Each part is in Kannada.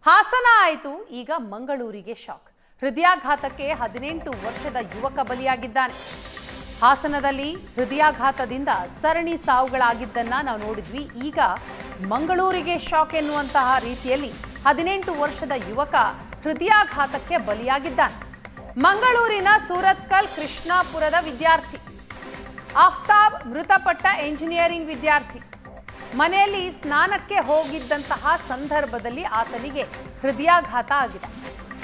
ಹಾಸನ ಆಯಿತು, ಈಗ ಮಂಗಳೂರಿಗೆ ಶಾಕ್. ಹೃದಯಾಘಾತಕ್ಕೆ 18 ವರ್ಷದ ಯುವಕ ಬಲಿಯಾಗಿದ್ದಾನೆ. ಹಾಸನದಲ್ಲಿ ಹೃದಯಾಘಾತದಿಂದ ಸರಣಿ ಸಾವುಗಳಾಗಿದ್ದನ್ನ ನಾವು ನೋಡಿದ್ವಿ. ಈಗ ಮಂಗಳೂರಿಗೆ ಶಾಕ್ ಎನ್ನುವಂತಹ ರೀತಿಯಲ್ಲಿ 18 ವರ್ಷದ ಯುವಕ ಹೃದಯಾಘಾತಕ್ಕೆ ಬಲಿಯಾಗಿದ್ದಾನೆ. ಮಂಗಳೂರಿನ ಸೂರತ್ಕಲ್ ಕೃಷ್ಣಾಪುರದ ವಿದ್ಯಾರ್ಥಿ ಆಫ್ತಾಬ್ ಮೃತಪಟ್ಟ ಎಂಜಿನಿಯರಿಂಗ್ ವಿದ್ಯಾರ್ಥಿ. ಮನೆಯಲ್ಲಿ ಸ್ನಾನಕ್ಕೆ ಹೋಗಿದ್ದಂತಹ ಸಂದರ್ಭದಲ್ಲಿ ಆತನಿಗೆ ಹೃದಯಾಘಾತ ಆಗಿದೆ.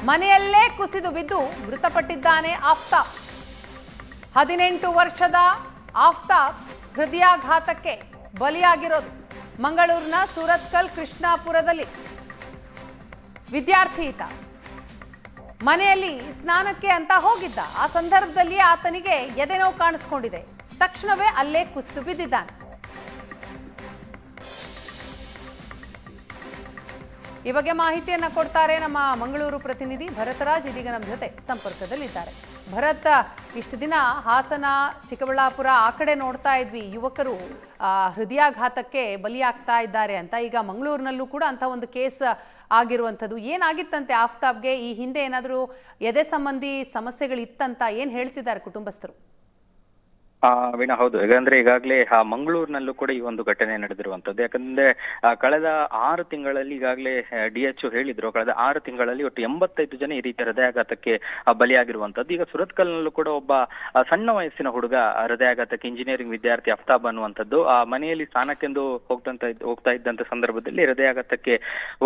ಮನೆಯಲ್ಲೇ ಕುಸಿದು ಬಿದ್ದು ಮೃತಪಟ್ಟಿದ್ದಾನೆ ಆಫ್ತಾಬ್. 18 ವರ್ಷದ ಆಫ್ತಾಬ್ ಹೃದಯಾಘಾತಕ್ಕೆ ಬಲಿಯಾಗಿರೋದು. ಮಂಗಳೂರಿನ ಸೂರತ್ಕಲ್ ಕೃಷ್ಣಾಪುರದಲ್ಲಿ ವಿದ್ಯಾರ್ಥಿ ಈತ ಮನೆಯಲ್ಲಿ ಸ್ನಾನಕ್ಕೆ ಅಂತ ಹೋಗಿದ್ದ. ಆ ಸಂದರ್ಭದಲ್ಲಿ ಆತನಿಗೆ ಎದೆನೋವು ಕಾಣಿಸ್ಕೊಂಡಿದೆ. ತಕ್ಷಣವೇ ಅಲ್ಲೇ ಕುಸಿದು ಬಿದ್ದಿದ್ದಾನೆ. ಈ ಬಗ್ಗೆ ಮಾಹಿತಿಯನ್ನ ಕೊಡ್ತಾರೆ ನಮ್ಮ ಮಂಗಳೂರು ಪ್ರತಿನಿಧಿ ಭರತರಾಜ್. ಇದೀಗ ನಮ್ಮ ಜೊತೆ ಸಂಪರ್ಕದಲ್ಲಿದ್ದಾರೆ. ಭರತ್, ಇಷ್ಟು ದಿನ ಹಾಸನ, ಚಿಕ್ಕಬಳ್ಳಾಪುರ ಆ ಕಡೆ ನೋಡ್ತಾ ಇದ್ವಿ ಯುವಕರು ಹೃದಯಾಘಾತಕ್ಕೆ ಬಲಿಯಾಗ್ತಾ ಇದ್ದಾರೆ ಅಂತ. ಈಗ ಮಂಗಳೂರಿನಲ್ಲೂ ಕೂಡ ಅಂತ ಒಂದು ಕೇಸ್ ಆಗಿರುವಂಥದ್ದು. ಏನಾಗಿತ್ತಂತೆ ಆಫ್ತಾಬ್ಗೆ? ಈ ಹಿಂದೆ ಏನಾದರೂ ಎದೆ ಸಂಬಂಧಿ ಸಮಸ್ಯೆಗಳಿತ್ತಂತ ಏನು ಹೇಳ್ತಿದ್ದಾರೆ ಕುಟುಂಬಸ್ಥರು? ವೀಣಾ, ಹೌದು. ಯಾಕಂದ್ರೆ ಈಗಾಗಲೇ ಮಂಗಳೂರಿನಲ್ಲೂ ಕೂಡ ಈ ಒಂದು ಘಟನೆ ನಡೆದಿರುವಂತದ್ದು. ಯಾಕಂದ್ರೆ ಕಳೆದ 6 ತಿಂಗಳಲ್ಲಿ ಈಗಾಗಲೇ DHO ಹೇಳಿದ್ರು, ಕಳೆದ 6 ತಿಂಗಳಲ್ಲಿ ಒಟ್ಟು 85 ಜನ ಈ ರೀತಿಯ ಹೃದಯಾಘಾತಕ್ಕೆ ಬಲಿಯಾಗಿರುವಂತದ್ದು. ಈಗ ಸುರತ್ಕಲ್ನಲ್ಲೂ ಕೂಡ ಒಬ್ಬ ಸಣ್ಣ ವಯಸ್ಸಿನ ಹುಡುಗ ಹೃದಯಾಘಾತಕ್ಕೆ, ಇಂಜಿನಿಯರಿಂಗ್ ವಿದ್ಯಾರ್ಥಿ ಅಫ್ತಾಬ್ ಅನ್ನುವಂಥದ್ದು, ಮನೆಯಲ್ಲಿ ಸ್ನಾನಕ್ಕೆಂದು ಹೋಗ್ತಾ ಇದ್ದಂತ ಸಂದರ್ಭದಲ್ಲಿ ಹೃದಯಾಘಾತಕ್ಕೆ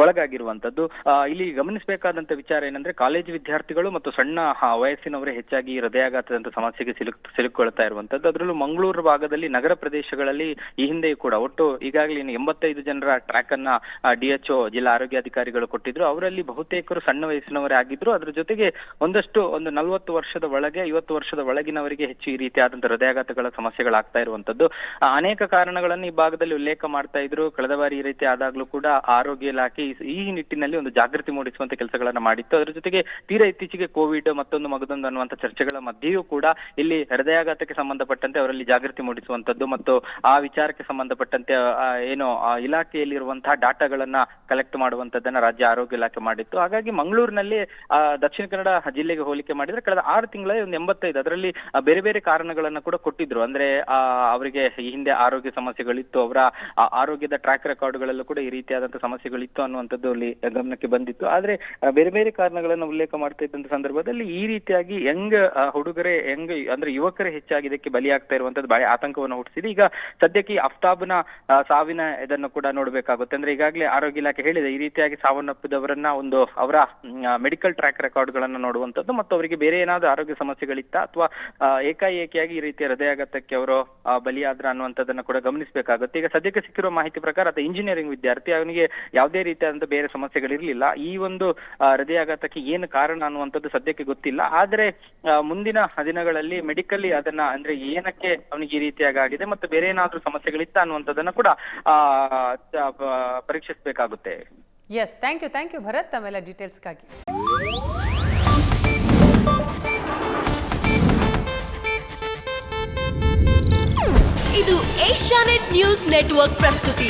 ಒಳಗಾಗಿರುವಂತದ್ದು. ಇಲ್ಲಿ ಗಮನಿಸಬೇಕಾದಂತ ವಿಚಾರ ಏನಂದ್ರೆ, ಕಾಲೇಜು ವಿದ್ಯಾರ್ಥಿಗಳು ಮತ್ತು ಸಣ್ಣ ವಯಸ್ಸಿನವರೇ ಹೆಚ್ಚಾಗಿ ಹೃದಯಾಘಾತದಂತ ಸಮಸ್ಯೆಗೆ ಸಿಲುಕೊಳ್ತಾ ಇರುವಂತದ್ದು. ಅದರಲ್ಲೂ ಮಂಗಳೂರು ಭಾಗದಲ್ಲಿ ನಗರ ಪ್ರದೇಶಗಳಲ್ಲಿ ಈ ಹಿಂದೆ ಕೂಡ ಒಟ್ಟು ಈಗಾಗಲೇ 85 ಜನರ ಟ್ರ್ಯಾಕ್ ಅನ್ನ DHO ಜಿಲ್ಲಾ ಆರೋಗ್ಯಾಧಿಕಾರಿಗಳು ಕೊಟ್ಟಿದ್ರು. ಅವರಲ್ಲಿ ಬಹುತೇಕರು ಸಣ್ಣ ವಯಸ್ಸಿನವರೇ ಆಗಿದ್ರು. ಅದ್ರ ಜೊತೆಗೆ ಒಂದು 40 ವರ್ಷದ ಒಳಗೆ 50 ವರ್ಷದ ಒಳಗಿನವರಿಗೆ ಹೆಚ್ಚು ಈ ರೀತಿಯಾದಂತಹ ಹೃದಯಾಘಾತಗಳ ಸಮಸ್ಯೆಗಳಾಗ್ತಾ ಇರುವಂತದ್ದು. ಅನೇಕ ಕಾರಣಗಳನ್ನು ಈ ಭಾಗದಲ್ಲಿ ಉಲ್ಲೇಖ ಮಾಡ್ತಾ ಇದ್ರು. ಕಳೆದ ಬಾರಿ ಈ ರೀತಿ ಆದಾಗ್ಲೂ ಕೂಡ ಆರೋಗ್ಯ ಇಲಾಖೆ ಈ ನಿಟ್ಟಿನಲ್ಲಿ ಒಂದು ಜಾಗೃತಿ ಮೂಡಿಸುವಂತ ಕೆಲಸಗಳನ್ನ ಮಾಡಿತ್ತು. ಅದ್ರ ಜೊತೆಗೆ ತೀರಾ ಇತ್ತೀಚೆಗೆ ಕೋವಿಡ್ ಮತ್ತೊಂದು ಮಗದೊಂದು ಅನ್ನುವಂಥ ಚರ್ಚೆಗಳ ಮಧ್ಯೆಯೂ ಕೂಡ ಇಲ್ಲಿ ಹೃದಯಾಘಾತಕ್ಕೆ ಸಂಬಂಧಪಟ್ಟಂತೆ ಅವರಲ್ಲಿ ಜಾಗೃತಿ ಮೂಡಿಸುವಂತದ್ದು ಮತ್ತು ಆ ವಿಚಾರಕ್ಕೆ ಸಂಬಂಧಪಟ್ಟಂತೆ ಏನು ಇಲಾಖೆಯಲ್ಲಿರುವಂತಹ ಡಾಟಾಗಳನ್ನ ಕಲೆಕ್ಟ್ ಮಾಡುವಂತದ್ದನ್ನ ರಾಜ್ಯ ಆರೋಗ್ಯ ಇಲಾಖೆ ಮಾಡಿತ್ತು. ಹಾಗಾಗಿ ಮಂಗಳೂರಿನಲ್ಲಿ ದಕ್ಷಿಣ ಕನ್ನಡ ಜಿಲ್ಲೆಗೆ ಹೋಲಿಕೆ ಮಾಡಿದ್ರೆ ಕಳೆದ 6 ತಿಂಗಳಲ್ಲಿ ಒಂದು 85, ಅದರಲ್ಲಿ ಬೇರೆ ಬೇರೆ ಕಾರಣಗಳನ್ನ ಕೂಡ ಕೊಟ್ಟಿದ್ರು. ಅಂದ್ರೆ ಅವರಿಗೆ ಈ ಹಿಂದೆ ಆರೋಗ್ಯ ಸಮಸ್ಯೆಗಳಿತ್ತು, ಅವರ ಆರೋಗ್ಯದ ಟ್ರ್ಯಾಕ್ ರೆಕಾರ್ಡ್ಗಳಲ್ಲೂ ಕೂಡ ಈ ರೀತಿಯಾದಂತಹ ಸಮಸ್ಯೆಗಳಿತ್ತು ಅನ್ನುವಂಥದ್ದು ಅಲ್ಲಿ ಗಮನಕ್ಕೆ ಬಂದಿತ್ತು. ಆದ್ರೆ ಬೇರೆ ಬೇರೆ ಕಾರಣಗಳನ್ನ ಉಲ್ಲೇಖ ಮಾಡ್ತಾ ಇದ್ದಂತ ಸಂದರ್ಭದಲ್ಲಿ ಈ ರೀತಿಯಾಗಿ ಹುಡುಗರೇ ಅಂದ್ರೆ ಯುವಕರೇ ಹೆಚ್ಚಾಗಿ ಇದಕ್ಕೆ ಬಲಿಯಾಗ್ತಾ ಇರುವಂತದ್ದು ಬಹಳ ಆತಂಕವನ್ನು ಹುಟ್ಟಿಸಿದೆ. ಈಗ ಸದ್ಯಕ್ಕೆ ಅಫ್ತಾಬ್ನ ಸಾವಿನ ಇದನ್ನು ಕೂಡ ನೋಡ್ಬೇಕಾಗುತ್ತೆ. ಅಂದ್ರೆ ಈಗಾಗಲೇ ಆರೋಗ್ಯ ಇಲಾಖೆ ಹೇಳಿದೆ, ಈ ರೀತಿಯಾಗಿ ಸಾವನ್ನಪ್ಪಿದವರನ್ನ ಅವರ ಮೆಡಿಕಲ್ ಟ್ರ್ಯಾಕ್ ರೆಕಾರ್ಡ್ ಗಳನ್ನ ನೋಡುವಂತದ್ದು ಮತ್ತು ಅವರಿಗೆ ಬೇರೆ ಏನಾದ್ರು ಆರೋಗ್ಯ ಸಮಸ್ಯೆಗಳಿತ್ತ ಅಥವಾ ಏಕಾಏಕಿಯಾಗಿ ಈ ರೀತಿಯ ಹೃದಯಾಘಾತಕ್ಕೆ ಅವರು ಬಲಿಯಾದ್ರ ಅನ್ನುವಂಥದ್ದನ್ನ ಕೂಡ ಗಮನಿಸಬೇಕಾಗುತ್ತೆ. ಈಗ ಸದ್ಯಕ್ಕೆ ಸಿಕ್ಕಿರುವ ಮಾಹಿತಿ ಪ್ರಕಾರ ಆತ ಇಂಜಿನಿಯರಿಂಗ್ ವಿದ್ಯಾರ್ಥಿ, ಅವನಿಗೆ ಯಾವುದೇ ರೀತಿಯಾದಂತ ಬೇರೆ ಸಮಸ್ಯೆಗಳಿರ್ಲಿಲ್ಲ. ಈ ಒಂದು ಹೃದಯಾಘಾತಕ್ಕೆ ಏನು ಕಾರಣ ಅನ್ನುವಂಥದ್ದು ಸದ್ಯಕ್ಕೆ ಗೊತ್ತಿಲ್ಲ. ಆದ್ರೆ ಮುಂದಿನ ದಿನಗಳಲ್ಲಿ ಮೆಡಿಕಲಿ ಅದನ್ನ ಅಂದ್ರೆ ಏನಕ್ಕೆ ಅವನಿಗೆ ಈ ರೀತಿಯಾಗಿ ಆಗಿದೆ ಮತ್ತು ಬೇರೆ ಏನಾದ್ರೂ ಸಮಸ್ಯೆಗಳಿತ್ತ ಅನ್ನುವಂಥದ್ದನ್ನ ಕೂಡ ಪರೀಕ್ಷಿಸಬೇಕಾಗುತ್ತೆ. ಎಸ್, ಥ್ಯಾಂಕ್ ಯು ಭರತ್, ತಮ್ಮೆಲ್ಲ ಡೀಟೇಲ್ಸ್ಗಾಗಿ. ಇದು ಏಷ್ಯಾನೆಟ್ ನ್ಯೂಸ್ ನೆಟ್ವರ್ಕ್ ಪ್ರಸ್ತುತಿ.